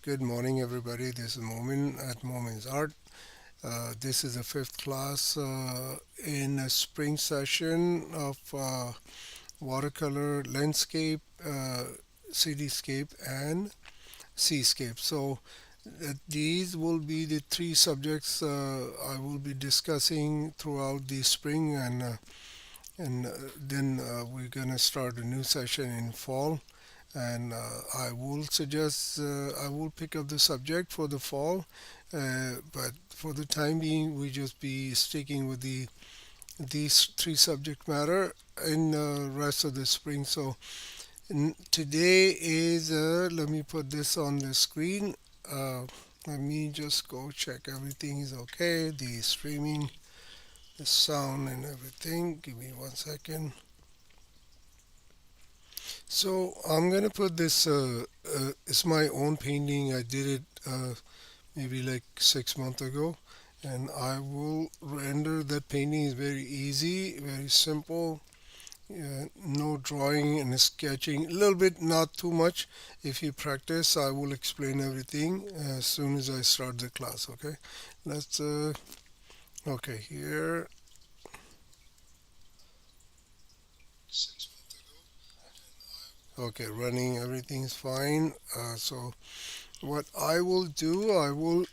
Good morning, everybody. This is Momin at Momin's Art. This is the fifth class in a spring session of watercolor, landscape, cityscape, and seascape. So, these will be the three subjects I will be discussing throughout the spring, and then we're gonna start a new session in fall. And I will pick up the subject for the fall, but for the time being we just be sticking with these three subject matter in the rest of the spring. So today is let me put this on the screen. uh, Let me just go check everything is okay, the streaming, the sound and everything. Give me 1 second. So I'm gonna put this. It's my own painting. I did it maybe like 6 months ago, and I will render that painting. Is very easy, very simple. No drawing and sketching. A little bit, not too much. If you practice, I will explain everything as soon as I start the class. Okay, let's. Okay, here. Okay, running. Everything's fine. So what I will do, I will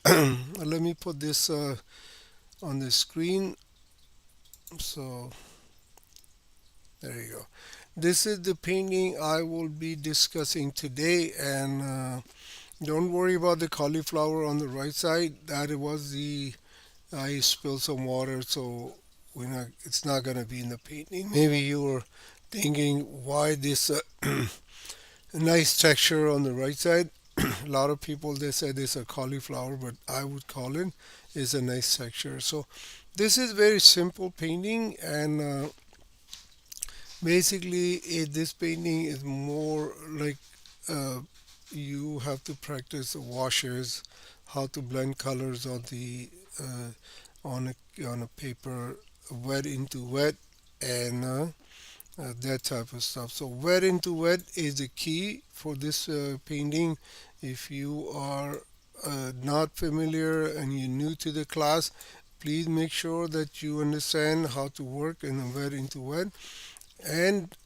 let me put this on the screen. So there you go. This is the painting I will be discussing today, and don't worry about the cauliflower on the right side. That it was the I spilled some water, so it's not gonna be in the painting. Maybe you were thinking why this nice texture on the right side. A lot of people they said it's a cauliflower, but I would call it is a nice texture. So this is very simple painting, and basically this painting is more like uh, you have to practice the washes, how to blend colors on a paper, wet into wet, and that type of stuff. So wet into wet is the key for this painting. If you are not familiar and you're new to the class, please make sure that you understand how to work in a wet into wet and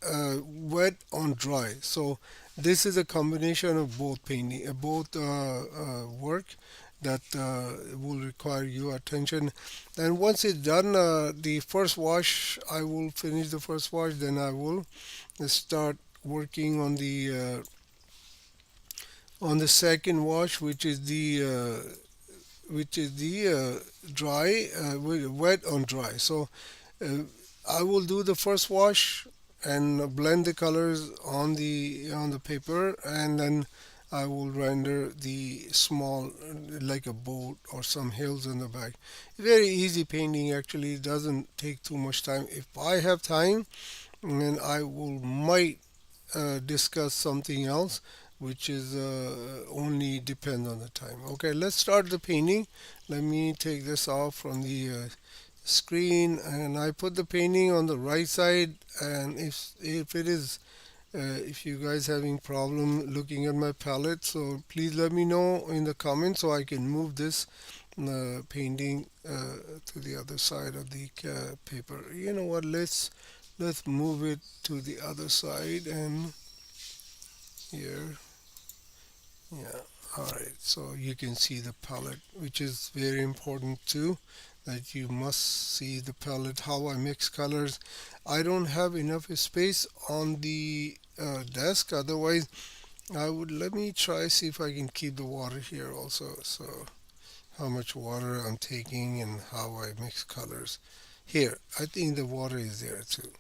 wet on dry. So this is a combination of both painting, both work that will require your attention. And once it's done, the first wash, I will finish the first wash. Then I will start working on the second wash, which is the dry, wet on dry. So uh, I will do the first wash and blend the colors on the paper, and then I will render the small, like a boat or some hills in the back. Very easy painting actually. It doesn't take too much time. If I have time, then I will might discuss something else, which is only depend on the time. Okay, let's start the painting. Let me take this off from the screen, and I put the painting on the right side. And if it is if you guys having problem looking at my palette, so please let me know in the comments so I can move this painting to the other side of the paper. You know what, let's move it to the other side, and here. Yeah, all right. So you can see the palette, which is very important too, that you must see the palette, how I mix colors. I don't have enough space on the desk, otherwise I would, let me try see if I can keep the water here also. So how much water I'm taking and how I mix colors. Here, I think the water is there too.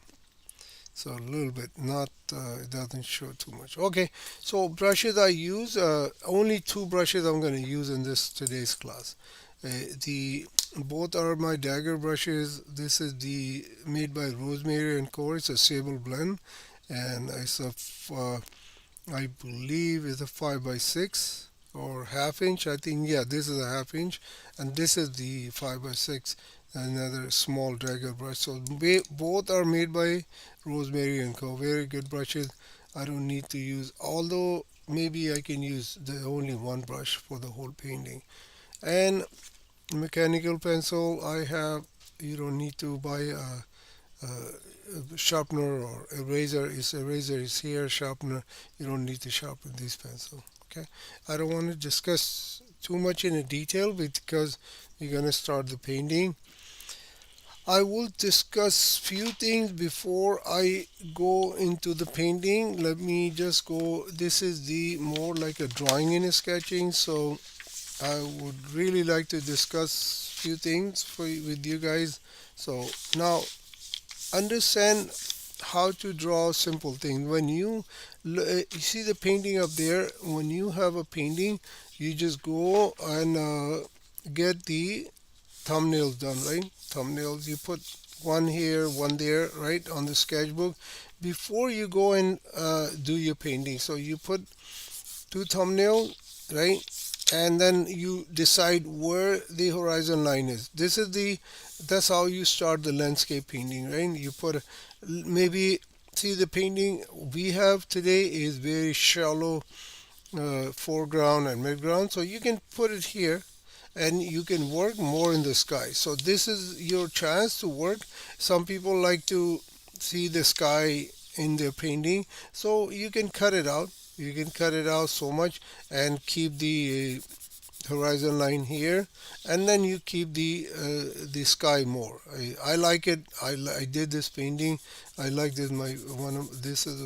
So a little bit, not it doesn't show too much. Okay, so brushes I use, only two brushes I'm going to use in this today's class. The Both are my dagger brushes. This is the made by Rosemary and Co. It's a sable blend, and I believe it's a 5 by 6 or half inch. I think, yeah, this is a half inch, and this is the 5 by 6, another small dagger brush. So both are made by Rosemary and Co. Very good brushes. I don't need to use, although maybe I can use the only one brush for the whole painting. And mechanical pencil, I have, you don't need to buy a sharpener or eraser is here, sharpener, you don't need to sharpen this pencil. Okay, I don't want to discuss too much in a detail because we're going to start the painting. I will discuss few things before I go into the painting. Let me just go, this is the more like a drawing and a sketching, so I would really like to discuss few things with you guys. So now understand how to draw simple things. When you see the painting up there, when you have a painting, you just go and get the thumbnails done, right? Thumbnails, you put one here, one there, right, on the sketchbook before you go and do your painting. So you put two thumbnails, right? And then you decide where the horizon line is. That's how you start the landscape painting, right? You put maybe, see, the painting we have today is very shallow, foreground and midground, so you can put it here and you can work more in the sky. So this is your chance to work. Some people like to see the sky in their painting, so you can cut it out. You can cut it out so much and keep the horizon line here, and then you keep the sky more. I like it. I did this painting. I like this. My one of this is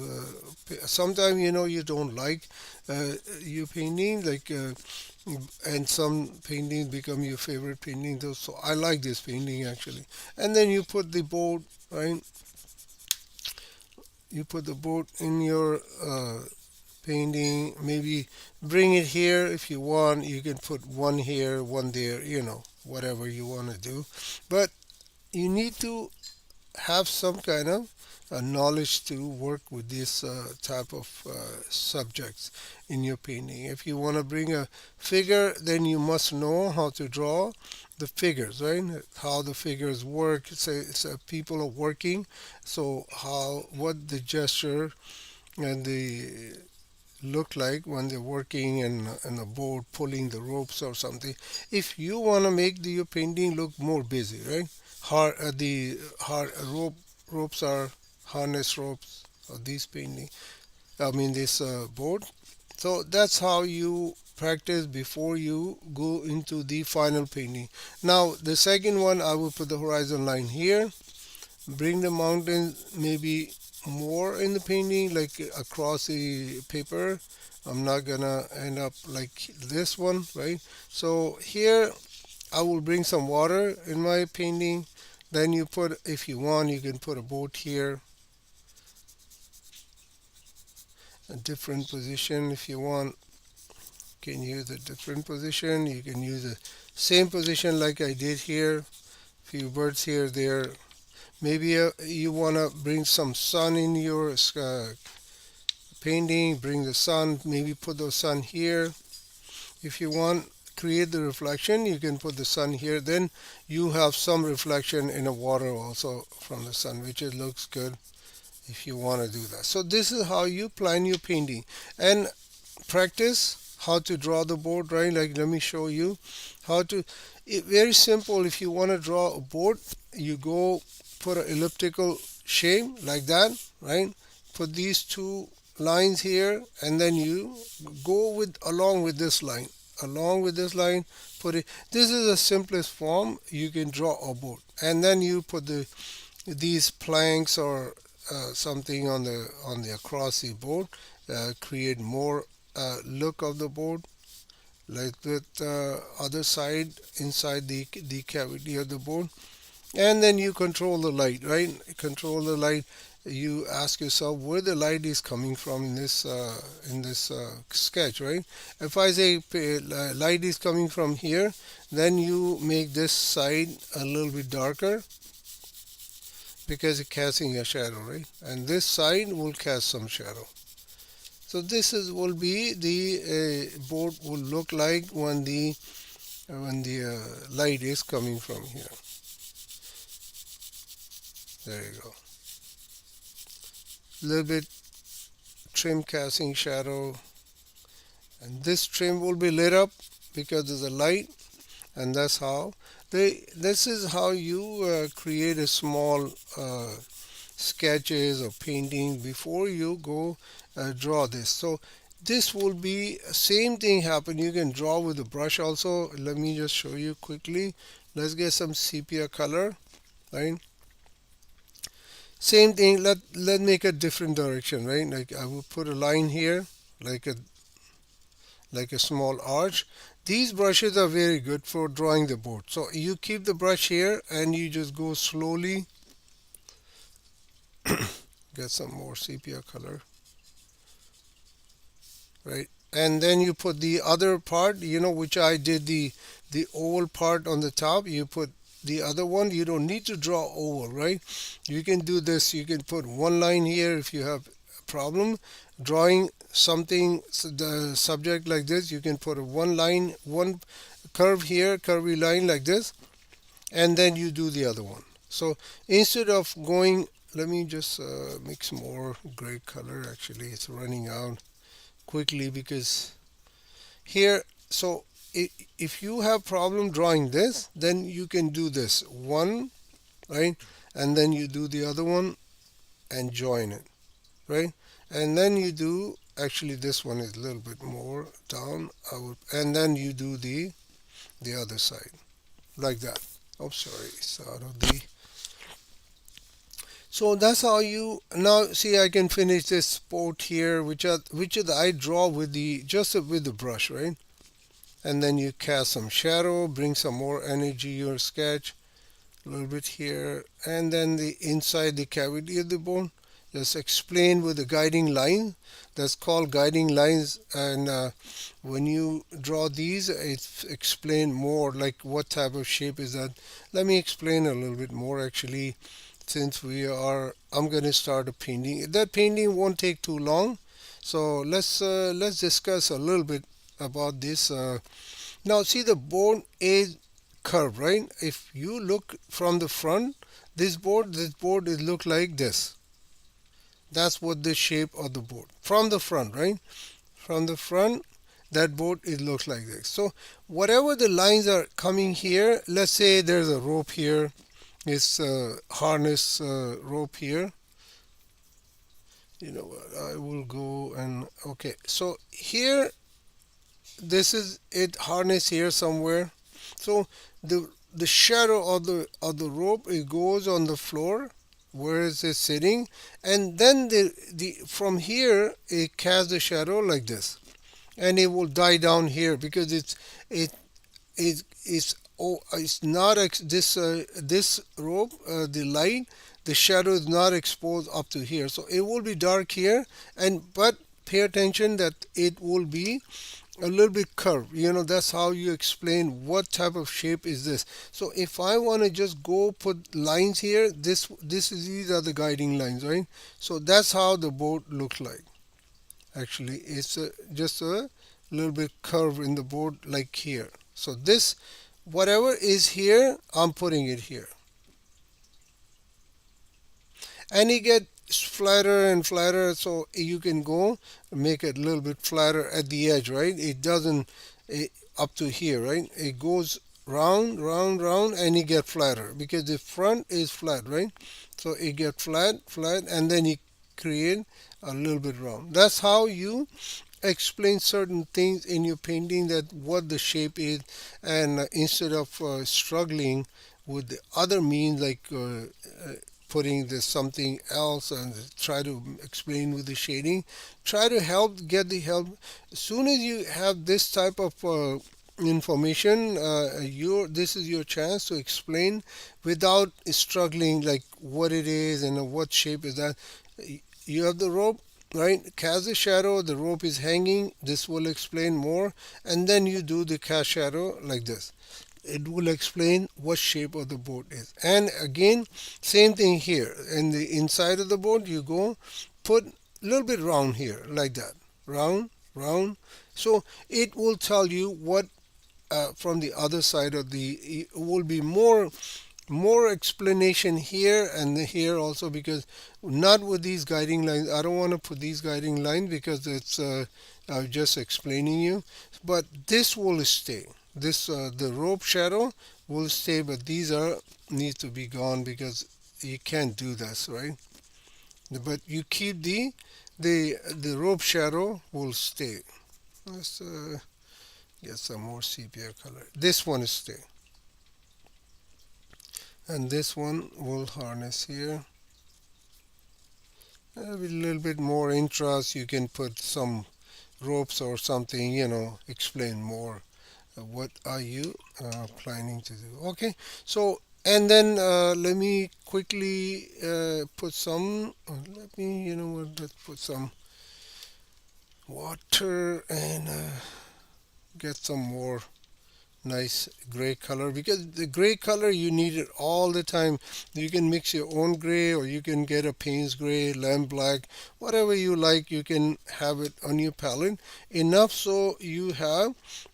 sometimes, you don't like your painting, like and some paintings become your favorite painting. So I like this painting actually. And then you put the boat, right? You put the boat in your painting. Maybe bring it here if you want. You can put one here, one there, whatever you want to do. But you need to have some kind of knowledge to work with this type of subjects in your painting. If you want to bring a figure, then you must know how to draw the figures, right? How the figures work. Say people are working, so what the gesture and the look like when they're working and a boat pulling the ropes or something. If you want to make your painting look more busy, right? The hard ropes are harness ropes of this painting. I mean this boat. So that's how you practice before you go into the final painting. Now the second one, I will put the horizon line here. Bring the mountains maybe more in the painting, like across the paper. I'm not gonna end up like this one, right? So here I will bring some water in my painting. Then you put, if you want, you can put a boat here, a different position. If you want, you can use a different position. You can use the same position like I did here. Few birds here, there. Maybe you want to bring some sun in your painting, bring the sun, maybe put the sun here. If you want, create the reflection, you can put the sun here. Then you have some reflection in the water also from the sun, which it looks good if you want to do that. So this is how you plan your painting. And practice how to draw the board, right? Like, let me show you how to. Very simple. If you want to draw a board, you go put an elliptical shape like that, right? Put these two lines here, and then you go with along with this line. Along with this line, put it. This is the simplest form you can draw a board, and then you put these planks or something on the across the board, create more look of the board, like with other side inside the cavity of the board. And then you control the light, right? Control the light. You ask yourself where the light is coming from in this sketch, right? If I say light is coming from here, then you make this side a little bit darker because it's casting a shadow, right? And this side will cast some shadow. So this is will be the board will look like when the light is coming from here. There you go. A little bit trim casting shadow. and this trim will be lit up because there's a light. And that's how this is how you create a small sketches or painting before you go draw this. So this will be same thing happen. You can draw with a brush also. Let me just show you quickly. Let's get some sepia color, right? Same thing. Let make a different direction, right? Like I will put a line here, like a small arch. These brushes are very good for drawing the board. So you keep the brush here and you just go slowly. Get some more sepia color, right? And then you put the other part, which I did the oval part on the top. You put the other one. You don't need to draw oval, right? You can do this. You can put one line here if you have a problem drawing something, the subject like this. You can put a one line, one curve here, curvy line like this, and then you do the other one. So instead of going, let me just mix more gray color. Actually, it's running out quickly because here, so if you have problem drawing this, then you can do this one, right? And then you do the other one and join it, right? And then you do, actually this one is a little bit more down, and then you do the other side like that. Oh, sorry, it's out of the. So that's how you now see. I can finish this spot here, which I draw with the just with the brush, right? And then you cast some shadow, bring some more energy your sketch, a little bit here, and then the inside the cavity of the bone. Just explain with the guiding line. That's called guiding lines, and when you draw these, it's explain more like what type of shape is that. Let me explain a little bit more actually, since I'm going to start a painting. That painting won't take too long, so let's discuss a little bit about this. Now see the board is curved, right? If you look from the front, this board is look like this. That's what the shape of the board from the front, right? From the front, that board it looks like this. So whatever the lines are coming here, let's say there's a rope here, it's a harness rope here. You know what? I will go and okay. So here, this is it harness here somewhere. So the shadow of the rope it goes on the floor where is it sitting, and then the from here it casts the shadow like this, and it will die down here because it it's not this rope, the light, the shadow is not exposed up to here, so it will be dark here, and but pay attention that it will be a little bit curved. That's how you explain what type of shape is this. So if I want to just go put lines here, these are the guiding lines, right? So that's how the board looks like. Actually, it's just a little bit curved in the board like here. So this, whatever is here, I'm putting it here. And it gets flatter and flatter, so you can go make it a little bit flatter at the edge, right? It doesn't up to here, right? It goes round, round, round, and it get flatter because the front is flat, right? So it get flat, flat, and then you create a little bit round. That's how you explain certain things in your painting, that what the shape is, and instead of struggling with the other means like putting this something else and try to explain with the shading, try to get the help. As soon as you have this type of information, this is your chance to explain without struggling like what it is and what shape is that. You have the rope, right? Cast the shadow, the rope is hanging, this will explain more, and then you do the cast shadow like this. It will explain what shape of the board is. And again, same thing here. In the inside of the board, you go put a little bit round here, like that. Round, round. So it will tell you what from the other side of it will be more more explanation here and here also, because not with these guiding lines. I don't want to put these guiding lines because it's I'm just explaining you, but this will stay. This the rope shadow will stay, but these are need to be gone because you can't do this, right? But you keep the rope shadow will stay. Let's get some more sepia color. This one is stay, and this one will harness here. With a little bit more interest, you can put some ropes or something, explain more. What are you planning to do? Okay, so and then let me quickly put some, let me, what, let's put some water and get some more nice gray color, because the gray color you need it all the time. You can mix your own gray, or you can get a Payne's gray, lamp black, whatever you like. You can have it on your palette enough so you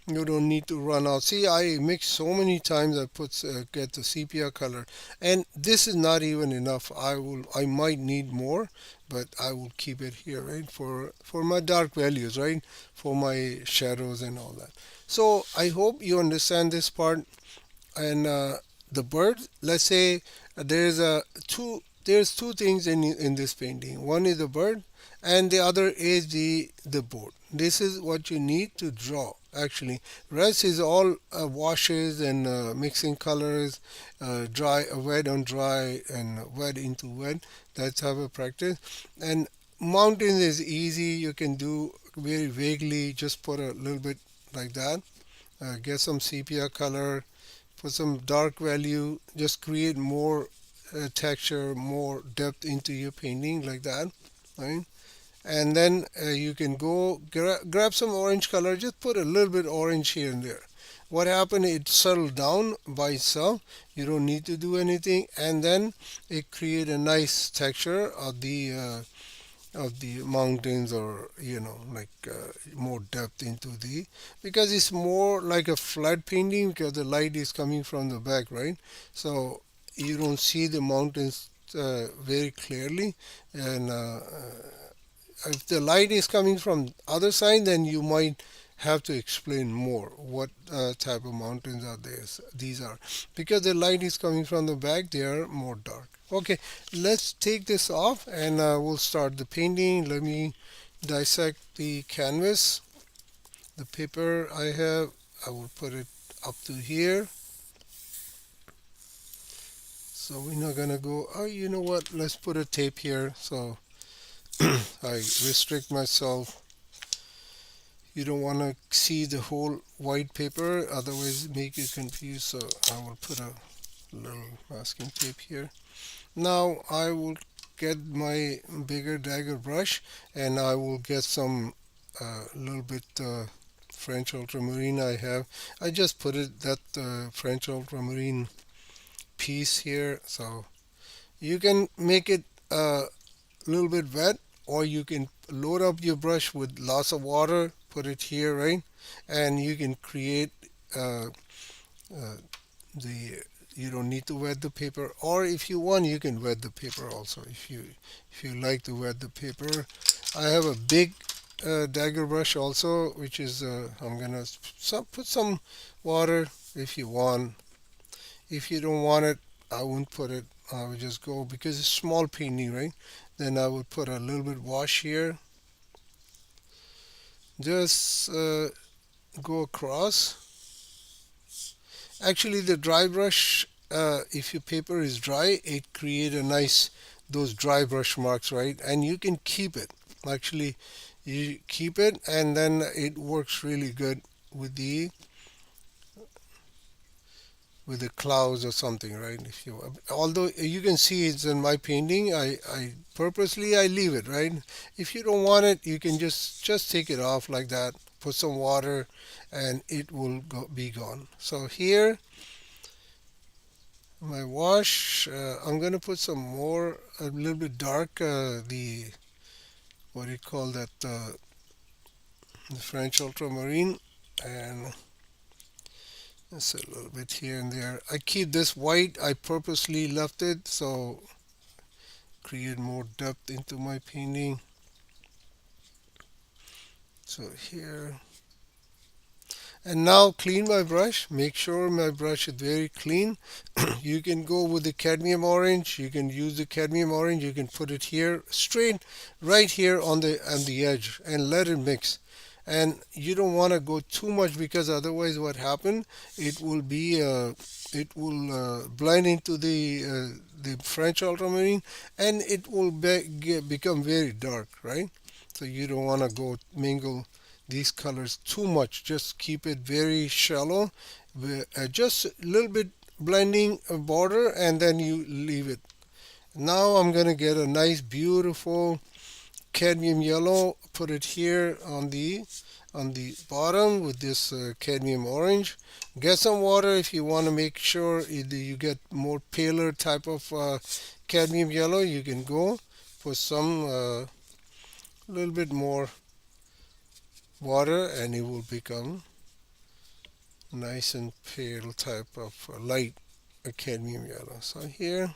don't need to run out. See, I mix so many times. I put get the sepia color, and this is not even enough. I might need more, but I will keep it here, right, for my dark values, right, for my shadows and all that. So I hope you understand this part. And the bird, let's say there's two things in this painting. One is the bird, and the other is the boat. This is what you need to draw. Actually, rest is all washes and mixing colors, dry, wet on dry, and wet into wet. That's how we practice. And mountains is easy. You can do very vaguely. Just put a little bit like that. Get some sepia color, put some dark value, just create more texture, more depth into your painting like that, right? And then you can go grab some orange color, just put a little bit orange here and there. What happened? It settled down by itself. You don't need to do anything, and then it create a nice texture of the mountains, or like more depth into the, because it's more like a flat painting because the light is coming from the back, right? So you don't see the mountains very clearly. And if the light is coming from other side, then you might have to explain more what type of mountains are these are, because the light is coming from the back, they are more dark. Okay, let's take this off, and we'll start the painting. Let me dissect the canvas. The paper I have, I will put it up to here. So we're not gonna go, oh, you know what, let's put a tape here so I restrict myself. You don't want to see the whole white paper, otherwise make you confused. So I will put a little masking tape here. Now I will get my bigger dagger brush, and I will get some little bit French ultramarine I have. I just put it that French ultramarine piece here. So you can make it a little bit wet, or you can load up your brush with lots of water, put it here, right? And you can create uh, uh, the you don't need to wet the paper, or if you want you can wet the paper also, if you like to wet the paper. I have a big dagger brush also, which is I'm gonna put some water if you want. If you don't want it, I won't put it. I would just go, because it's small painting, right? Then I would put a little bit wash here. Just go across. Actually, the dry brush, if your paper is dry, it create a nice those dry brush marks, right? And you can keep it. Actually, you keep it, and then it works really good with the clouds or something, right? If you, although you can see it's in my painting, I purposely I leave it, right? If you don't want it, you can just take it off like that, put some water, and it will be gone. So here, my wash, I'm gonna put some more, a little bit dark, the what do you call that, the French ultramarine, and Just a little bit here and there. I keep this white. I purposely left it so create more depth into my painting. So here. And now clean my brush. Make sure my brush is very clean. You can go with the cadmium orange. You can use the cadmium orange. You can put it here, straight right here on the edge, and let it mix. And you don't want to go too much because otherwise, what happen? It will be it will blend into the French ultramarine, and it will become very dark, right? So you don't want to go mingle these colors too much. Just keep it very shallow, just a little bit blending a border, and then you leave it. Now I'm going to get a nice beautiful cadmium yellow, put it here on the bottom with this cadmium orange. Get some water if you want to make sure you get more paler type of cadmium yellow. You can go put some little bit more water, and it will become nice and pale type of light cadmium yellow. So here,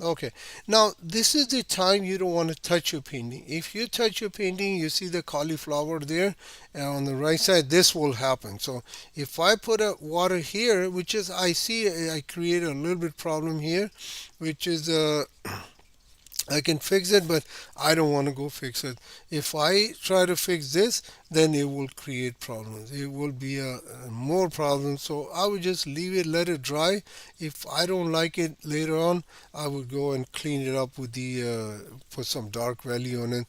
okay. Now this is the time you don't want to touch your painting. If you touch your painting, you see the cauliflower there, and on the right side, this will happen. So if I put a water here, which is I see I create a little bit problem here, which is I can fix it, but I don't want to go fix it. If I try to fix this, then it will create problems. It will be more problems. So I would just leave it, let it dry. If I don't like it later on, I would go and clean it up with the put some dark value on it,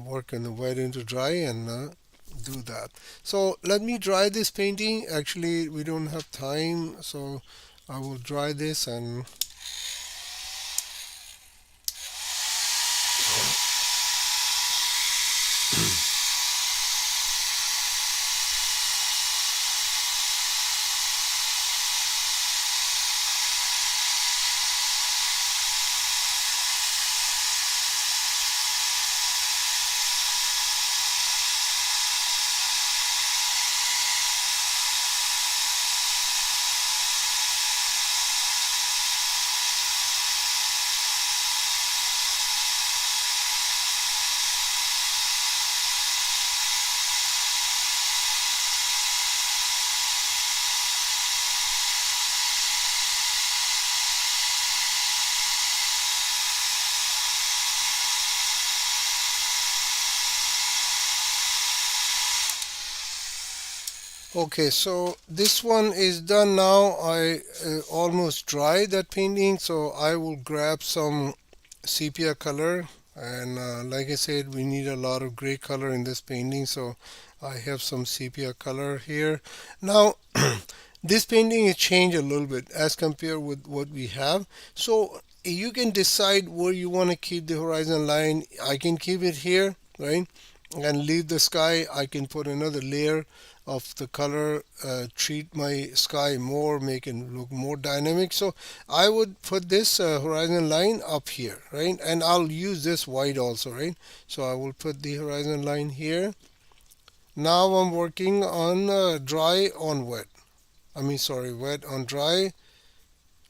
work on the wet into dry, and do that. So let me dry this painting. Actually, we don't have time, so I will dry this and okay, so this one is done now. I almost dried that painting, so I will grab some sepia color. And like I said, we need a lot of gray color in this painting, so I have some sepia color here. Now, this painting is changed a little bit as compared with what we have. So you can decide where you want to keep the horizon line. I can keep it here, right? And leave the sky. I can put another layer of the color, treat my sky more, make it look more dynamic. So I would put this horizon line up here, right? And I'll use this white also, right? So I will put the horizon line here. Now I'm working on dry on wet. I mean, sorry, wet on dry. A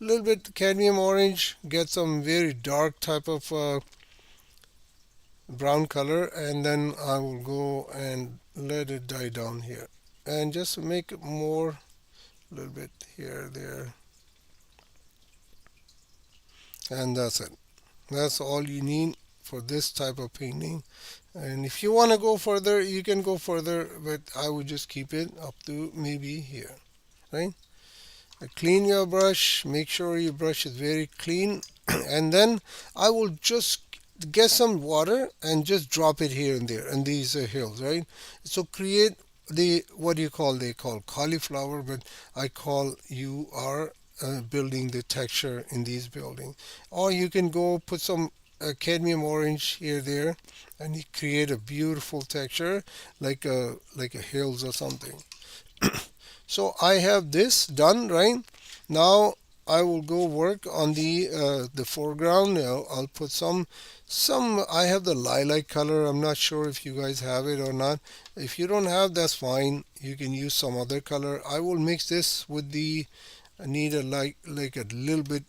little bit cadmium orange, get some very dark type of brown color, and then I will go and let it die down here. And just make it more, a little bit here, there, and that's it. That's all you need for this type of painting. And if you want to go further, you can go further, but I would just keep it up to maybe here, right? Clean your brush, make sure your brush is very clean, and then I will just get some water and just drop it here and there in these hills, right? So create the, what do you call, they call cauliflower, but I call you are building the texture in these buildings. Or you can go put some cadmium orange here, there, and you create a beautiful texture like a hills or something. So I have this done, right? Now I will go work on the foreground. I'll put some Some I have the lilac color. I'm not sure if you guys have it or not. If you don't have, that's fine. You can use some other color. I will mix this with the. I need a like a little bit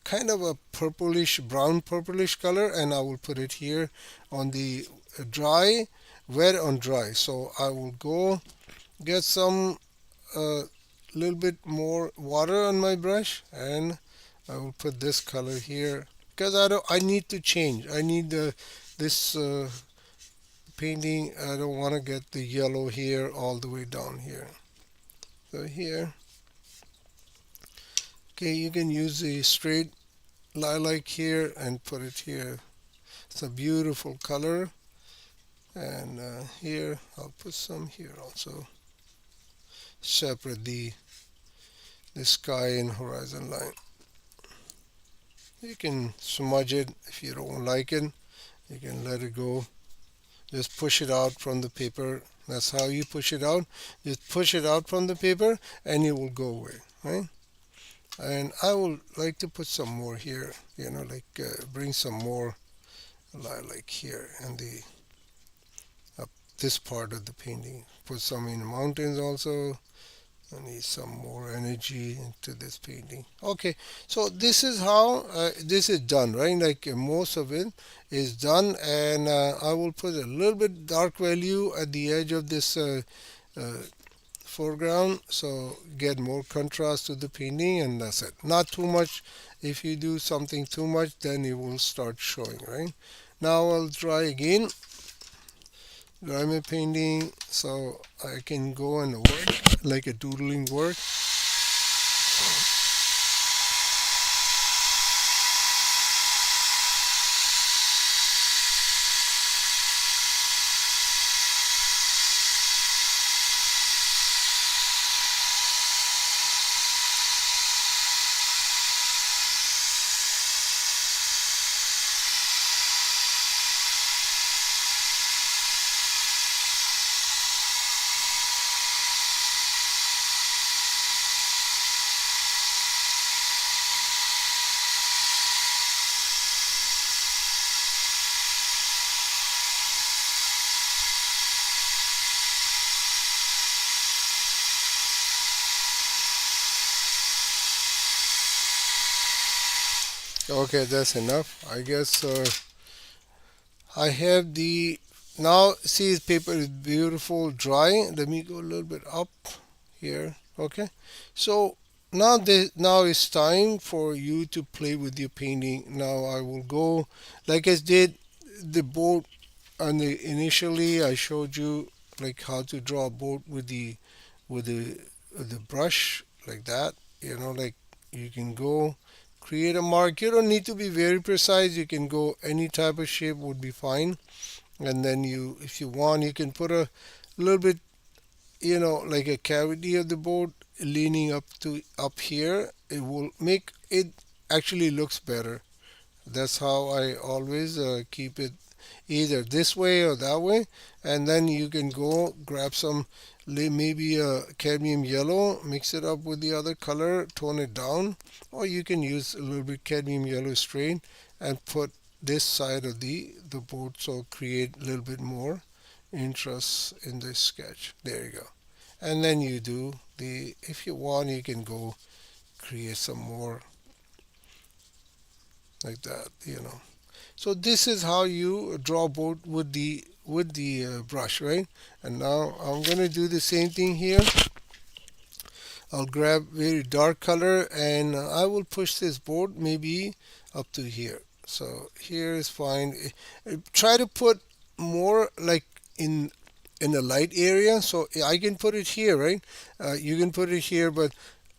kind of a purplish brown purplish color, and I will put it here on the dry, wet on dry. So I will go get some little bit more water on my brush, and I will put this color here because I need to change. I need this painting. I don't want to get the yellow here all the way down here. So here, okay, you can use the straight lilac here and put it here. It's a beautiful color. And here I'll put some here also. Separate the sky and horizon line. You can smudge it if you don't like it. You can let it go. Just push it out from the paper. That's how you push it out. Just push it out from the paper and it will go away, right? And I would like to put some more here, like bring some more lilac here in the up this part of the painting. Put some in the mountains also. I need some more energy into this painting. Okay, so this is how this is done, right? Like most of it is done, and I will put a little bit dark value at the edge of this uh, foreground, so get more contrast to the painting, and that's it. Not too much. If you do something too much, then it will start showing, right? Now I'll try again. Dry my painting so I can go and work like a doodling work. Okay, that's enough. I guess I have the now see the paper is beautiful dry. Let me go a little bit up here. Okay, so now it's time for you to play with your painting. Now I will go like I did the boat on the initially I showed you like how to draw a boat with the brush like that. Like you can go create a mark. You don't need to be very precise. You can go any type of shape would be fine. And then if you want, you can put a little bit, like a cavity of the boat leaning up here. It will make it actually looks better. That's how I always keep it either this way or that way. And then you can go grab some maybe a cadmium yellow, mix it up with the other color, tone it down, or you can use a little bit cadmium yellow straight and put this side of the board, so create a little bit more interest in this sketch. There you go. And then you do if you want, you can go create some more like that. So this is how you draw boat with the brush, right? And now I'm gonna do the same thing here. I'll grab very dark color and I will push this board maybe up to here. So here is fine. Try to put more like in a light area, so I can put it here, right? You can put it here, but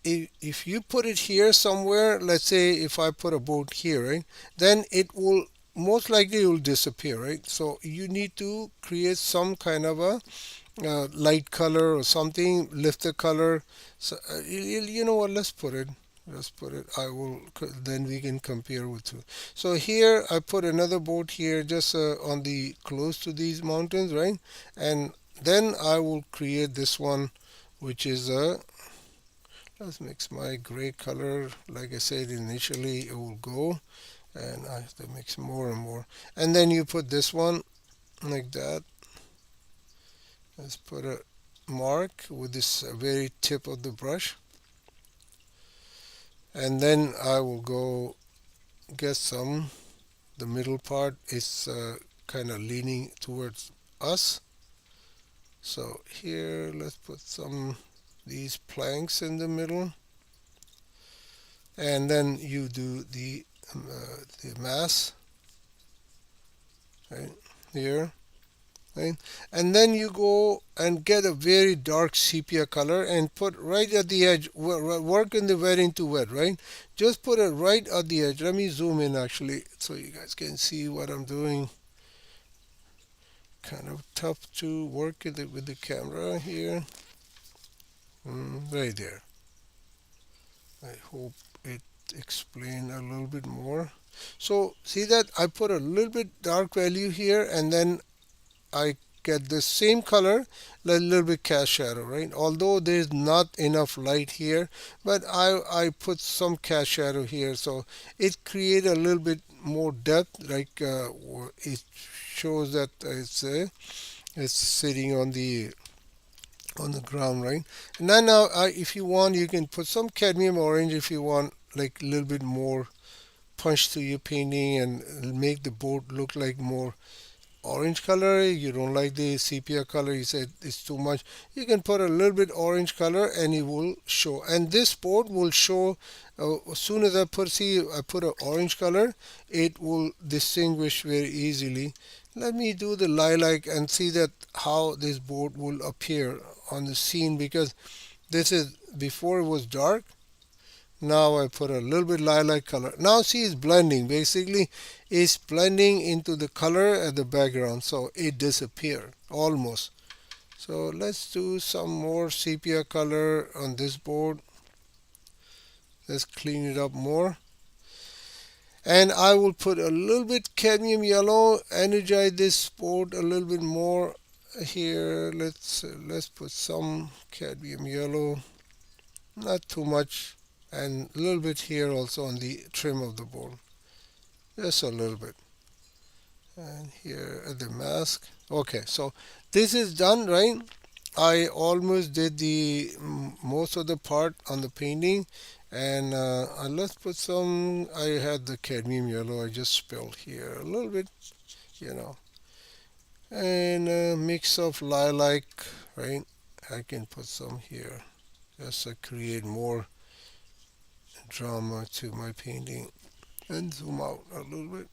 if you put it here somewhere, let's say if I put a boat here, right, then it will most likely it will disappear, right? So you need to create some kind of a light color or something, lift the color. So you know what? Let's put it. Let's put it. I will. Then we can compare with two. So here I put another boat here, just on the close to these mountains, right? And then I will create this one, which is a. Let's mix my gray color. Like I said initially, it will go, and I have to mix more and more. And then you put this one like that. Let's put a mark with this very tip of the brush, and then I will go get some. The middle part is kind of leaning towards us. So here, let's put some these planks in the middle, and then you do the mass right here, right? And then you go and get a very dark sepia color and put right at the edge. Work in the wet into wet, right? Just put it right at the edge. Let me zoom in actually so you guys can see what I'm doing. Kind of tough to work with the camera here. Right there. I hope it explained a little bit more. So see that I put a little bit dark value here, and then I get the same color, a little bit cast shadow, right? Although there's not enough light here, but I put some cast shadow here, so it create a little bit more depth, like it shows that it's sitting on the ground, right? And then now, if you want, you can put some cadmium orange if you want, like a little bit more punch to your painting and make the board look like more orange color. You don't like the sepia color, you said it's too much, you can put a little bit orange color and it will show. And this board will show as soon as I put an orange color, it will distinguish very easily. Let me do the lilac and see that how this board will appear on the scene, because this is before it was dark. Now I put a little bit lilac color. Now see, it's blending. Basically, it's blending into the color at the background, so it disappeared almost. So let's do some more sepia color on this board. Let's clean it up more. And I will put a little bit cadmium yellow, energize this board a little bit more here. Let's put some cadmium yellow, not too much, and a little bit here also on the trim of the board, just a little bit. And here at the mask. Okay, so this is done, right? I almost did the most of the part on the painting, and let's put some. I had the cadmium yellow. I just spilled here a little bit, you know, and a mix of lilac, right? I can put some here just to create more drama to my painting, and zoom out a little bit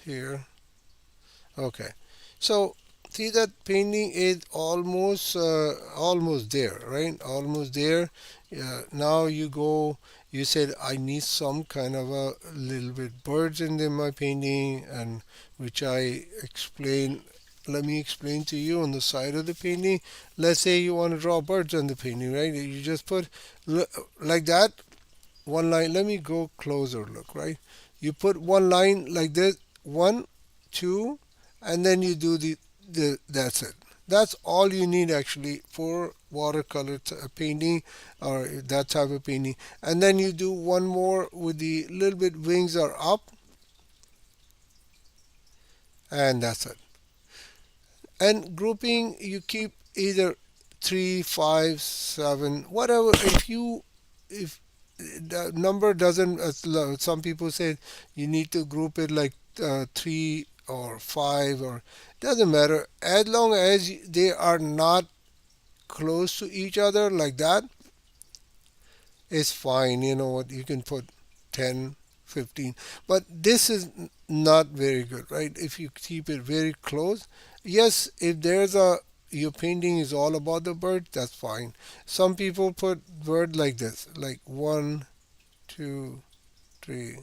here. Okay, so see that painting is almost there, right? Almost there. Now you go. You said I need some kind of a little bit birds in my painting, and which I explain. Let me explain to you on the side of the painting. Let's say you want to draw birds on the painting, right? You just put like that, one line. Let me go closer. Look, right? You put one line like this, one, two, and then you do the that's it. That's all you need actually for watercolor painting or that type of painting. And then you do one more with the little bit wings are up, and that's it. And grouping, you keep either 3, 5, 7, whatever. If the number doesn't, some people say you need to group it like 3 or 5, or doesn't matter, as long as they are not close to each other like that, it's fine. You know what, you can put 10, 15, but this is not very good, right? If you keep it very close, yes, if there's a your painting is all about the bird, that's fine. Some people put bird like this, like 1, 2, 3,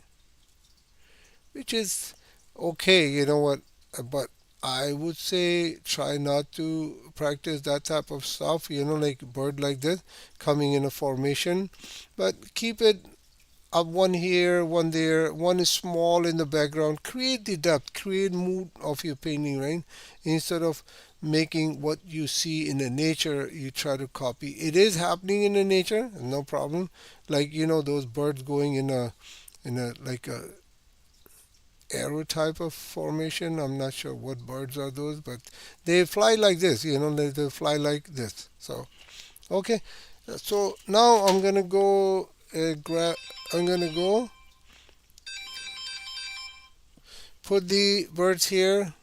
which is okay, you know what, but I would say try not to practice that type of stuff, like bird like this coming in a formation, but keep it up, one here, one there, one is small in the background. Create the depth, create mood of your painting, right? Instead of making what you see in the nature, you try to copy. It is happening in the nature, no problem. Like those birds going in a like a arrow type of formation. I'm not sure what birds are those, but they fly like this, they fly like this. So, okay. So now I'm gonna go put the birds here,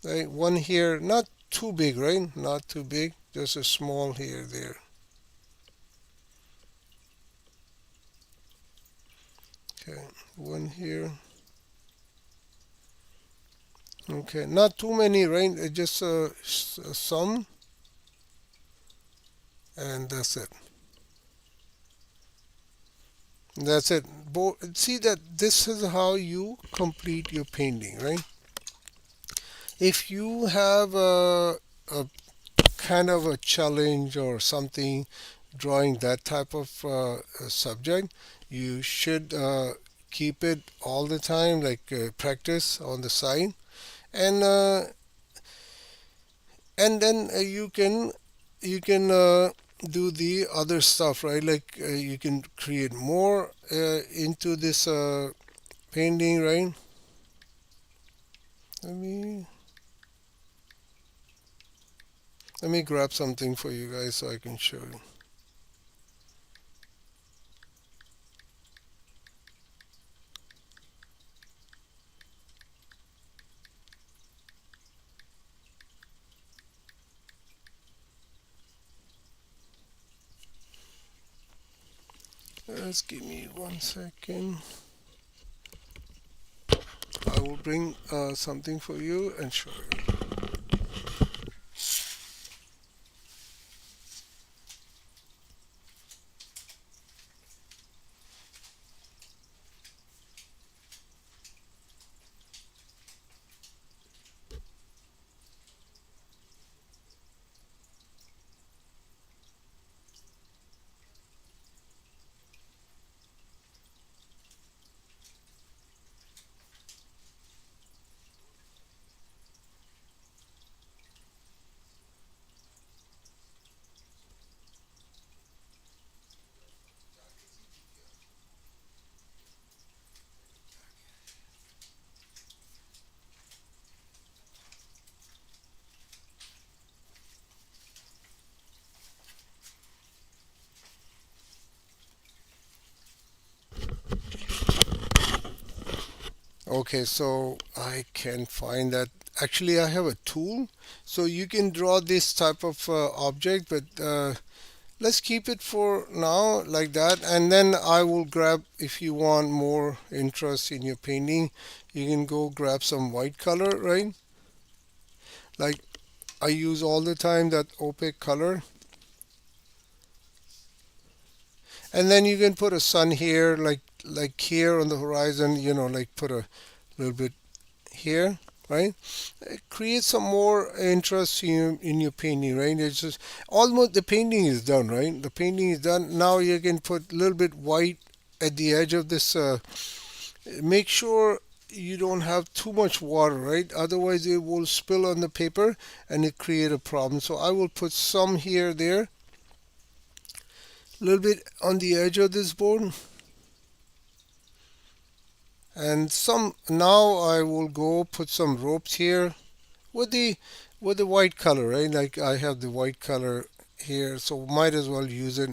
right? One here, not too big, right? Not too big, just a small here, there. Okay, one here. Okay, not too many, right? Just some, and that's it. That's it. See that this is how you complete your painting, right? If you have a kind of a challenge or something drawing that type of subject, you should keep it all the time, like practice on the side, and uh, and then you can do the other stuff, right? Like you can create more into this painting, right? Let me let me grab something for you guys so I can show you. Just give me 1 second. I will bring something for you and show you. Okay, so I can find that. Actually, I have a tool, so you can draw this type of object, but let's keep it for now like that. And then I will grab, if you want more interest in your painting, you can go grab some white color, right? Like I use all the time that opaque color. And then you can put a sun here, like here on the horizon, like put a little bit here, right? Create some more interest in your painting, right? It's just almost the painting is done, right? The painting is done. Now you can put a little bit white at the edge of this. Make sure you don't have too much water, right? Otherwise, it will spill on the paper and it create a problem. So I will put some here, there, a little bit on the edge of this board, and some. Now I will go put some ropes here with the white color, right? Like I have the white color here, so might as well use it.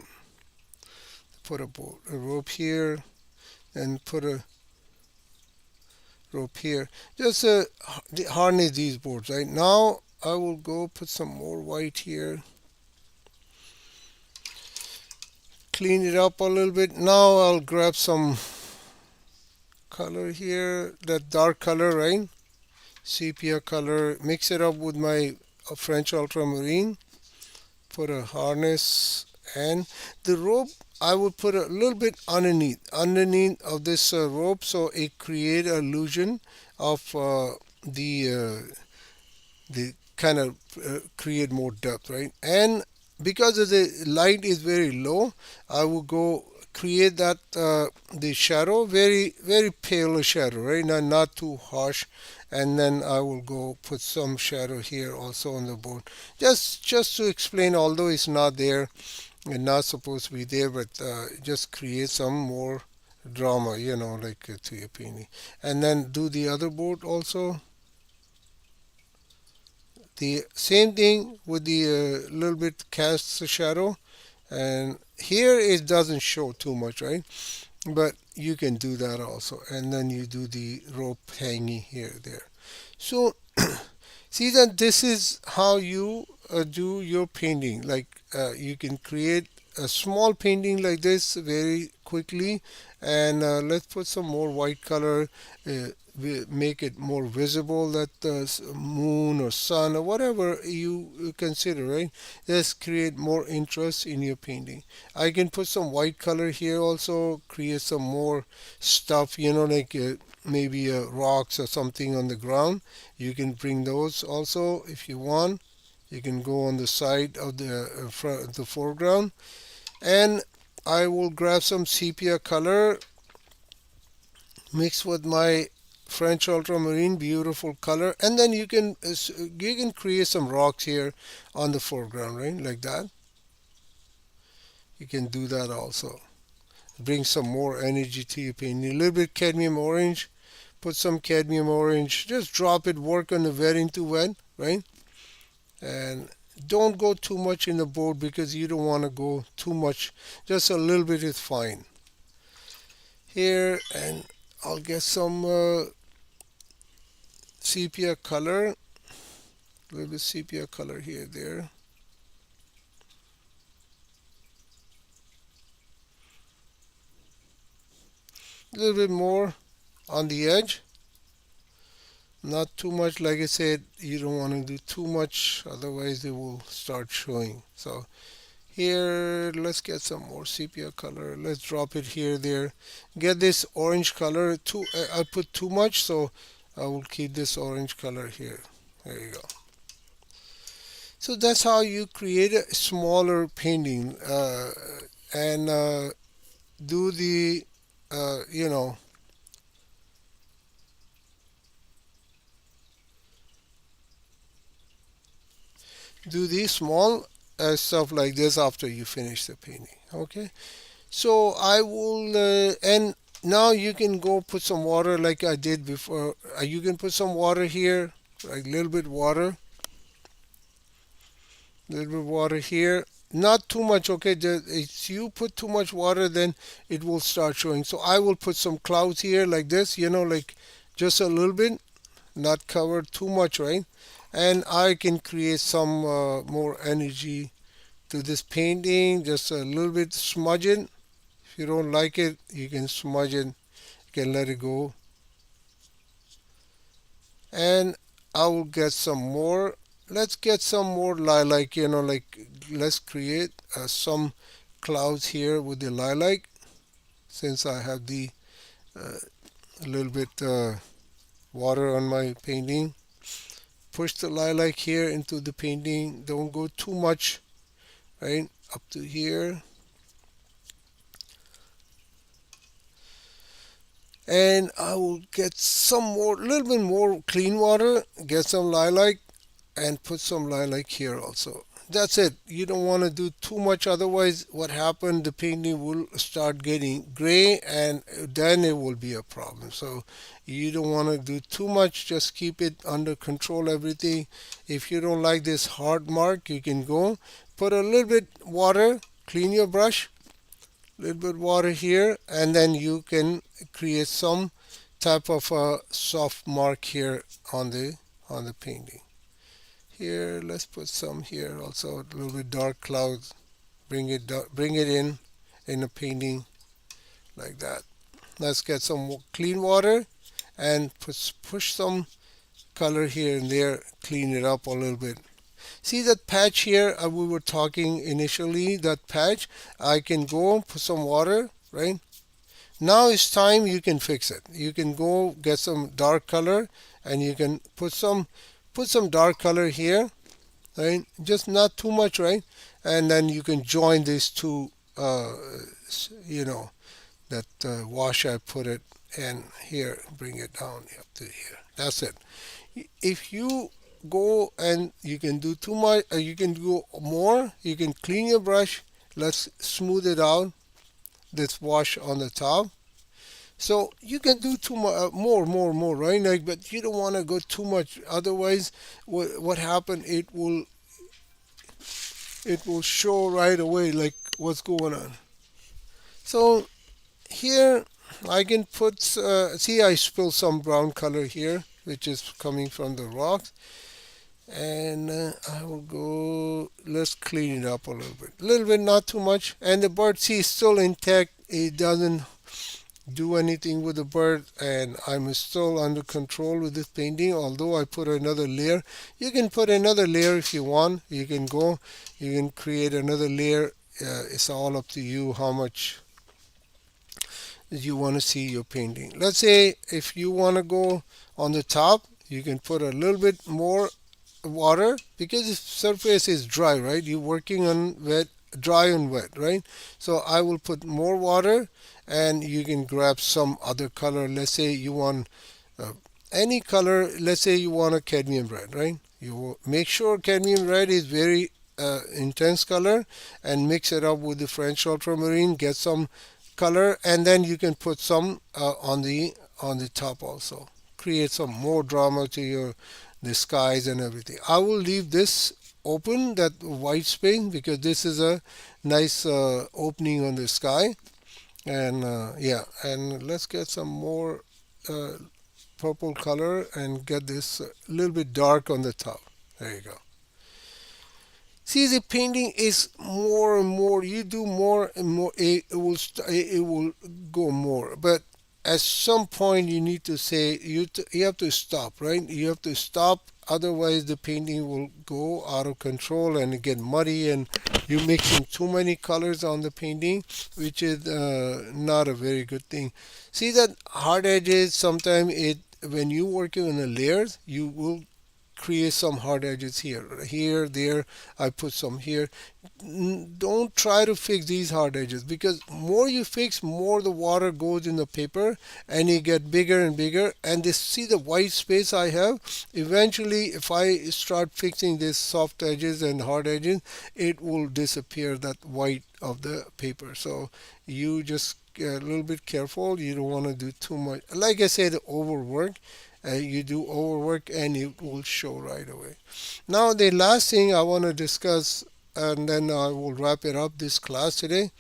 Put a rope here and put a rope here. Just harness these boards, right? Now I will go put some more white here. Clean it up a little bit. Now I'll grab some color here, that dark color, right? Sepia color. Mix it up with my French ultramarine. Put a harness, and the rope I would put a little bit underneath of this rope, so it create an illusion of the kind of create more depth, right? And because of the light is very low, I will go create that the shadow, very pale shadow, right? Not too harsh. And then I will go put some shadow here also on the board, just to explain, although it's not there and not supposed to be there, but just create some more drama, like to your painting. And then do the other board also. The same thing with the little bit casts a shadow. And here it doesn't show too much, right? But you can do that also. And then you do the rope hanging here, there. So see that this is how you do your painting. Like you can create a small painting like this very quickly. And let's put some more white color. Make it more visible that the moon or sun or whatever you consider, right? Just create more interest in your painting. I can put some white color here also, create some more stuff, like maybe rocks or something on the ground. You can bring those also if you want. You can go on the side of the foreground. And I will grab some sepia color, mix with my French ultramarine, beautiful color, and then you can create some rocks here on the foreground, right? Like that. You can do that also. Bring some more energy to your painting. A little bit cadmium orange. Put some cadmium orange. Just drop it. Work on the wet into wet, right? And don't go too much in the board because you don't want to go too much. Just a little bit is fine. Here, and I'll get some sepia color. A little bit sepia color here, there. A little bit more on the edge. Not too much. Like I said, you don't want to do too much, otherwise it will start showing. So here, let's get some more sepia color. Let's drop it here, there. Get this orange color. I put too much, so I will keep this orange color here. There you go. So that's how you create a smaller painting, and do the, uh, you know, do the small stuff like this after you finish the painting. Okay. So I will, and now you can go put some water like I did before. You can put some water here, like a little bit water here. Not too much, okay? If you put too much water, then it will start showing. So I will put some clouds here like this, like just a little bit, not cover too much, right? And I can create some more energy to this painting, just a little bit smudge it. If you don't like it, you can smudge it, you can let it go. And I will get some more. Let's get some more lilac, like let's create some clouds here with the lilac, since I have the a little bit water on my painting. Push the lilac here into the painting. Don't go too much, right? Up to here. And I will get some more, a little bit more clean water, get some lilac, and put some lilac here also. That's it. You don't want to do too much, otherwise what happened, the painting will start getting gray, and then it will be a problem. So you don't want to do too much, just keep it under control, everything. If you don't like this hard mark, you can go put a little bit water, clean your brush, a little bit water here, and then you can create some type of a soft mark here on the painting. Here, let's put some here also, a little bit dark clouds. Bring it in a painting like that. Let's get some clean water and push some color here and there, clean it up a little bit. See that patch here we were talking initially, that patch, I can go put some water, right? Now it's time you can fix it. You can go get some dark color, and you can put some dark color here, right? Just not too much, right? And then you can join these two, you know, that wash I put it, and here, bring it down up to here. That's it. If you go and you can do too much, you can do more, you can clean your brush. Let's smooth it out, this wash on the top. So you can do too much, more, right? Like, but you don't want to go too much. Otherwise, what happened? It will show right away like what's going on. So here I can put. See, I spilled some brown color here, which is coming from the rocks, and I will go. Let's clean it up a little bit, not too much. And the bird, see, is still intact. It doesn't do anything with the bird, and I'm still under control with this painting, although I put another layer. You can put another layer if you want. You can create another layer. It's all up to you how much you want to see your painting. Let's say if you want to go on the top, you can put a little bit more water because the surface is dry, right? You're working on wet, dry and wet, right? So I will put more water, and you can grab some other color. Let's say you want uh, any color. Let's say you want a cadmium red, right? You will make sure cadmium red is very intense color, and mix it up with the French ultramarine. Get some color, and then you can put some on the top also. Create some more drama to your the skies and everything. I will leave this open, that white space, because this is a nice opening on the sky. And yeah, and let's get some more uh, purple color and get this a little bit dark on the top. There you go. See, the painting is more and more. You do more and more, it will go more. But at some point, you need to say you have to stop, right? You have to stop. Otherwise, the painting will go out of control and get muddy, and you're mixing too many colors on the painting, which is not a very good thing. See that hard edges. Sometimes it when you working on the layers, you will create some hard edges here, there. I put some here. Don't try to fix these hard edges, because more you fix, more the water goes in the paper, and it get bigger and bigger. And this, see the white space I have. Eventually, if I start fixing these soft edges and hard edges, it will disappear, that white of the paper. So you just get a little bit careful. You don't want to do too much. Like I said, overwork. You do overwork, and it will show right away. Now, the last thing I want to discuss, and then I will wrap it up this class today.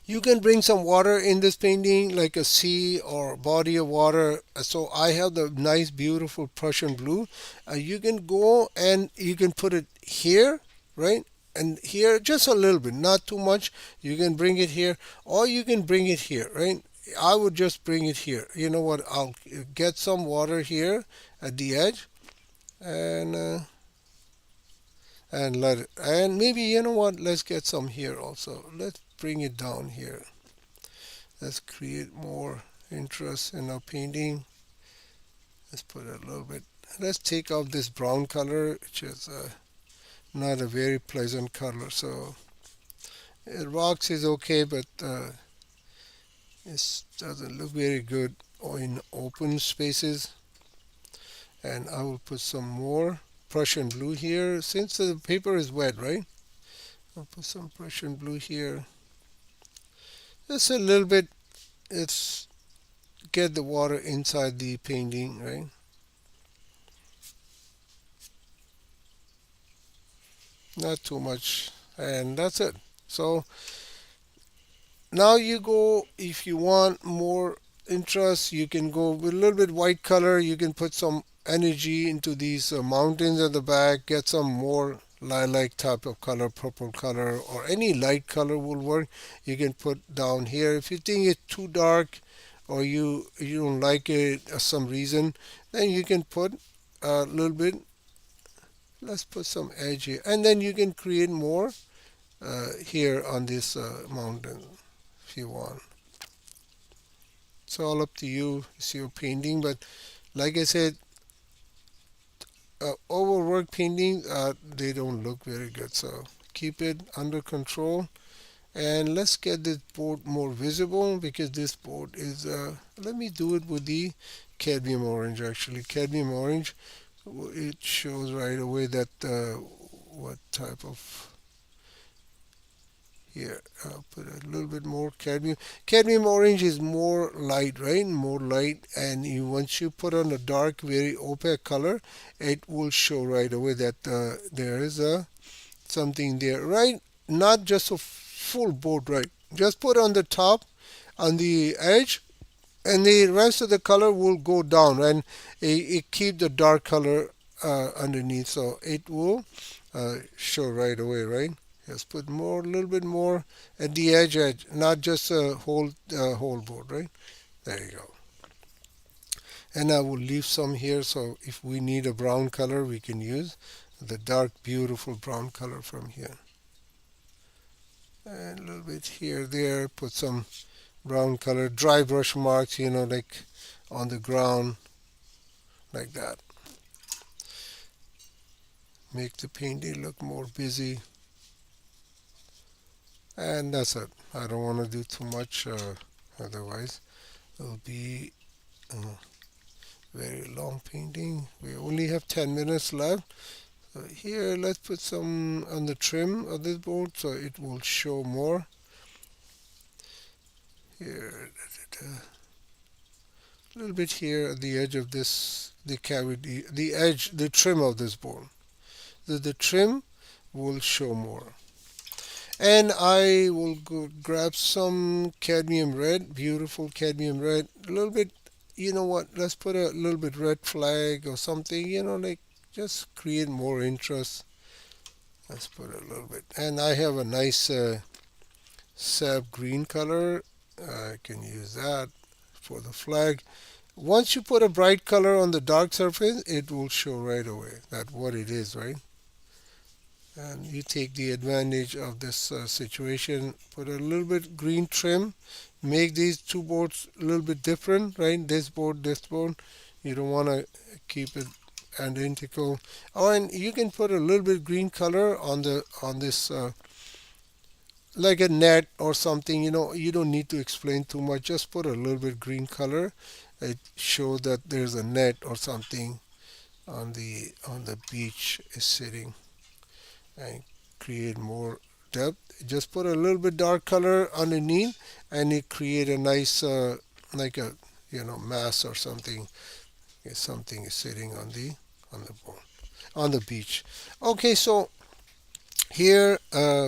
You can bring some water in this painting, like a sea or body of water. So I have the nice, beautiful Prussian blue. You can go and you can put it here, right? And here, just a little bit, not too much. You can bring it here, or you can bring it here, right? I would just bring it here. You know what? I'll get some water here at the edge, and let it. And maybe, you know what? Let's get some here also. Let's bring it down here. Let's create more interest in our painting. Let's put a little bit. Let's take off this brown color, which is not a very pleasant color. So rocks is okay, but it doesn't look very good in open spaces. And I will put some more Prussian blue here, since the paper is wet, right? I'll put some Prussian blue here. Just a little bit. It's get the water inside the painting, right? Not too much, and that's it. So now you go, if you want more interest, you can go with a little bit white color. You can put some energy into these mountains at the back. Get some more lilac type of color, purple color, or any light color will work. You can put down here. If you think it's too dark, or you don't like it for some reason, then you can put a little bit. Let's put some edge here, and then you can create more here on this mountain if you want. It's all up to you. It's your painting, but like I said, overworked painting, they don't look very good. So keep it under control, and let's get this board more visible, because this board is. Let me do it with the cadmium orange. Actually, cadmium orange, it shows right away that what type of. Here, I'll put a little bit more cadmium. Cadmium orange is more light, right? More light, and once you put on a dark, very opaque color, it will show right away that there is a something there, right? Not just a full board, right? Just put on the top, on the edge, and the rest of the color will go down, and it keep the dark color underneath, so it will show right away, right? Just put more, a little bit more at the edge, not just a whole board, right? There you go. And I will leave some here, so if we need a brown color, we can use the dark, beautiful brown color from here. And a little bit here, there, put some brown color, dry brush marks, like on the ground, like that. Make the painting look more busy. And that's it. I don't want to do too much, otherwise it'll be a very long painting. We only have 10 minutes left. So here, let's put some on the trim of this board so it will show more. Here, a little bit here at the edge of this, the cavity, the edge, the trim of this board. The trim will show more. And I will go grab some cadmium red, beautiful cadmium red. A little bit, you know what? Let's put a little bit red flag or something, like just create more interest. Let's put a little bit. And I have a nice sap green color. I can use that for the flag. Once you put a bright color on the dark surface, it will show right away that what it is, right? And you take the advantage of this situation, put a little bit green trim, make these two boards a little bit different, right? This board, you don't want to keep it identical. Oh, and you can put a little bit green color on this like a net or something. You don't need to explain too much, just put a little bit green color. It shows that there's a net or something on the beach is sitting, and create more depth. Just put a little bit dark color underneath, and it create a nice like a mass or something. Something is sitting on the board, on the beach. Okay, so here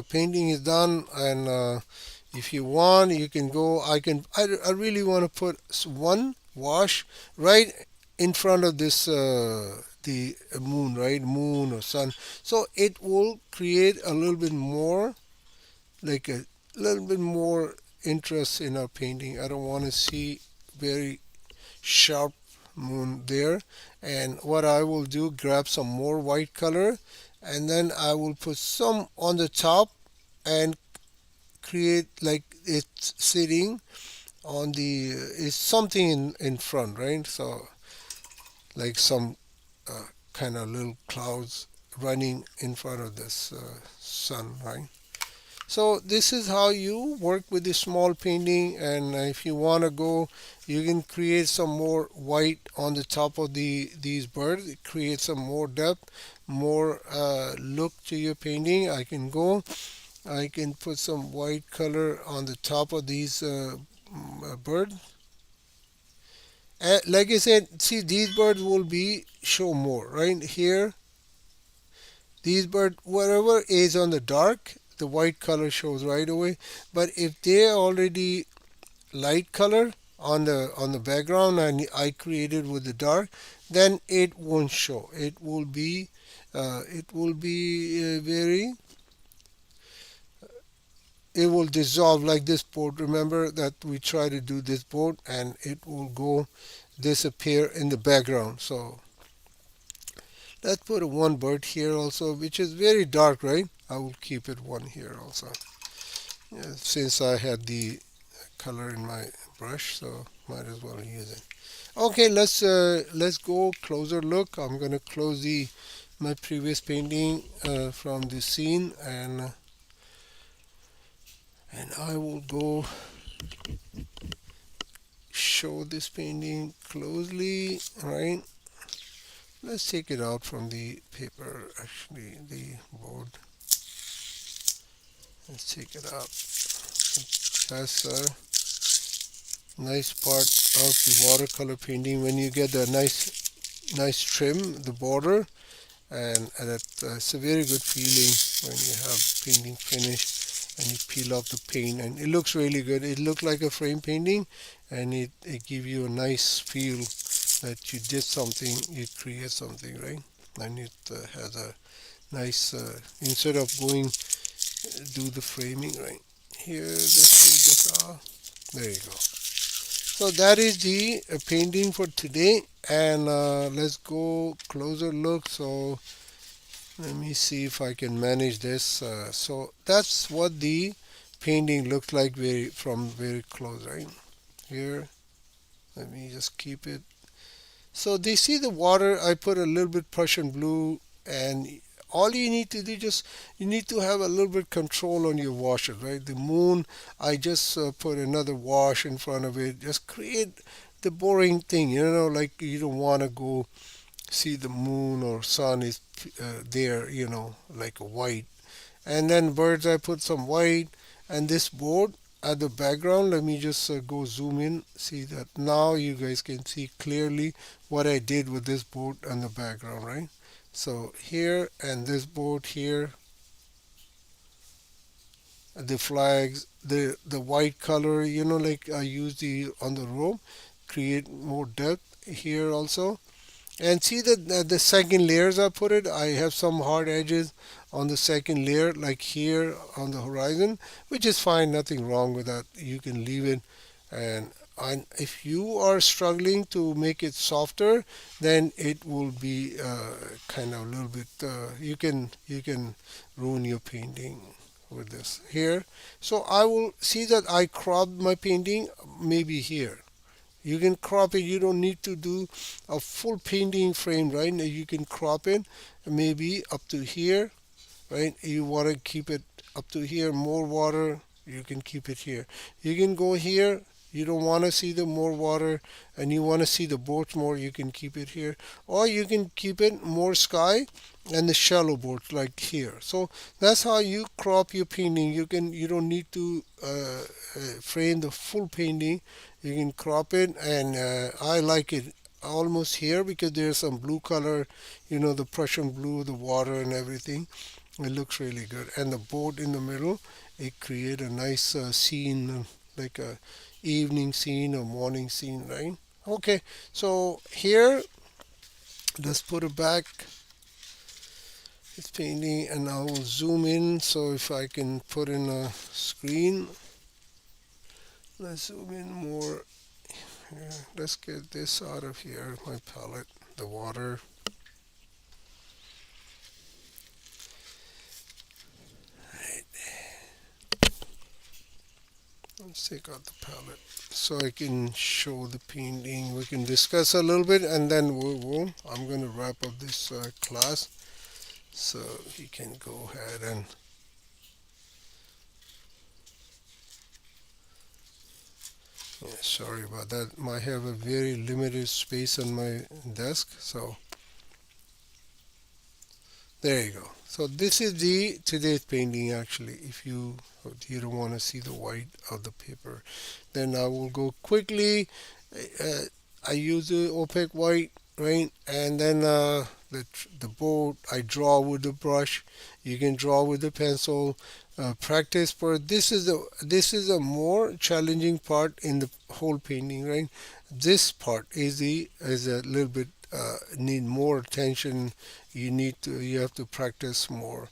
painting is done, and if you want, you can go. I really want to put one wash right in front of this the moon, right? Moon or sun, so it will create a little bit more, like a little bit more interest in our painting. I don't want to see very sharp moon there. And what I will do, grab some more white color, and then I will put some on the top and create like it's sitting on the is something in front, right? So like some kind of little clouds running in front of this sun, right? So this is how you work with this small painting, and if you want to go, you can create some more white on the top of these birds, create some more depth, more look to your painting. I can put some white color on the top of these birds. Like I said, see, these birds will be show more right here. These birds, whatever is on the dark, the white color shows right away. But if they're already light color on the background, and I created with the dark, then it won't show. It will be very, it will dissolve like this board. Remember that we try to do this board, and it will go disappear in the background. So let's put a one bird here also, which is very dark, right? I will keep it one here also. Yeah, since I had the color in my brush, so might as well use it. Okay, let's go closer look. I'm gonna close the my previous painting from the scene, and I will go show this painting closely, right? Let's take it out from the paper, actually the board, Let's take it out. That's a nice part of the watercolor painting when you get a nice trim the border, and it's a very good feeling when you have painting finished and you peel off the paint and it looks really good. It looks like a frame painting, and it gives you a nice feel that you did something, you create something, right? And it has a nice instead of going do the framing right here, just take this off. There you go. So that is the painting for today, and let's go closer look. So let me see if I can manage this. So that's what the painting looks like from very close, right here. Let me just keep it. So they see the water. I put a little bit Prussian blue, and all you need to do just you need to have a little bit control on your washes, right? The moon, I just put another wash in front of it. Just create the boring thing, like you don't want to go see the moon or sun is there, like a white. And then birds, I put some white, and this board at the background. Let me just go zoom in. See that now you guys can see clearly what I did with this board and the background, right? So here and this board here, the flags, the white color, like I use the on the robe, create more depth here also. And see that the second layers I put it, I have some hard edges on the second layer, like here on the horizon, which is fine, nothing wrong with that. You can leave it. And if you are struggling to make it softer, then it will be kind of a little bit. You can ruin your painting with this here. So I will see that I cropped my painting maybe here. You can crop it. You don't need to do a full painting frame, right? You can crop it maybe up to here, right? You want to keep it up to here, more water, you can keep it here. You can go here, you don't want to see the more water and you want to see the boats more, you can keep it here. Or you can keep it more sky and the shallow boats like here. So that's how you crop your painting. You don't need to frame the full painting. You can crop it, and I like it almost here because there's some blue color, the Prussian blue, the water and everything. It looks really good. And the boat in the middle, it create a nice scene, like a evening scene or morning scene, right? Okay, so here, let's put it back. It's painting, and I will zoom in. So if I can put in a screen, let's zoom in more. Here. Let's get this out of here. My palette, the water. Let's take out the palette so I can show the painting. We can discuss a little bit, and then I'm going to wrap up this class so you can go ahead and yeah, sorry about that. I have a very limited space on my desk, so there you go. So this is the today's painting actually. If you don't want to see the white of the paper, then I will go quickly. Uh, I use the opaque white, right? And then the board I draw with the brush. You can draw with the pencil. Practice for this is a more challenging part in the whole painting, right? This part is a little bit need more attention. You have to practice more.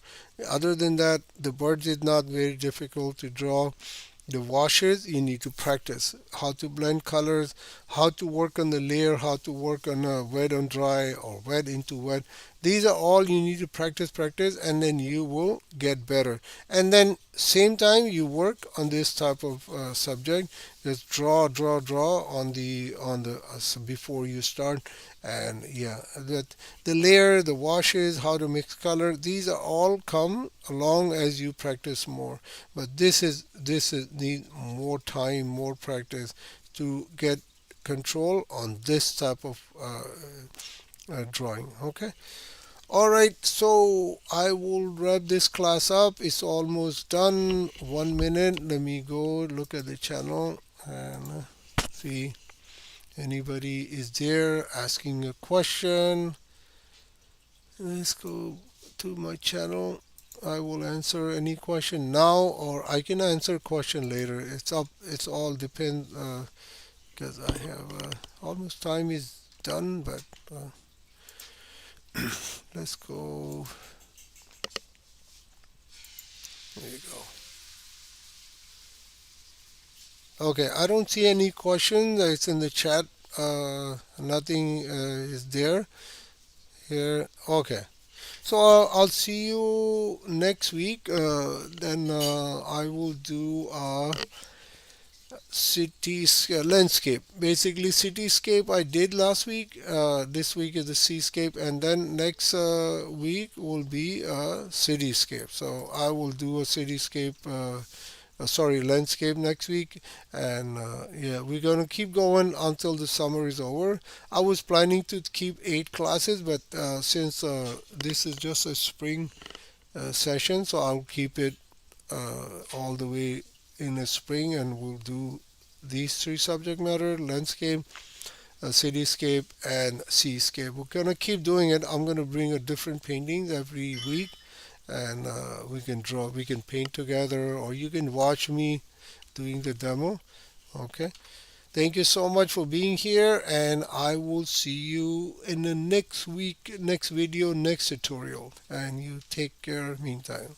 Other than that, the birds is not very difficult to draw. The washes, you need to practice how to blend colors, how to work on the layer, how to work on wet on dry or wet into wet. These are all you need to practice, and then you will get better. And then same time you work on this type of subject, just draw on the before you start. And yeah, that the layer, the washes, how to mix color, these are all come along as you practice more. But this is need more time, more practice to get control on this type of drawing. Okay. All right, so I will wrap this class up. It's almost done. 1 minute. Let me go look at the channel and see anybody is there asking a question. Let's go to my channel. I will answer any question now, or I can answer question later. It's up. It's all depend because I have almost time is done. But let's go. There you go. Okay, I don't see any questions. It's in the chat. Nothing is there here. Okay, so I'll see you next week. Then I will do cities landscape. Basically, cityscape I did last week. This week is the seascape, and then next week will be a cityscape. So I will do a cityscape. Sorry, landscape next week, and yeah, we're gonna keep going until the summer is over. I was planning to keep 8 classes, but since this is just a spring session, so I'll keep it all the way in the spring, and we'll do these 3 subject matter: landscape, cityscape, and seascape. We're gonna keep doing it. I'm gonna bring a different paintings every week, and we can draw, we can paint together, or you can watch me doing the demo. Okay, thank you so much for being here, and I will see you in the next week, next video, next tutorial, and you take care meantime.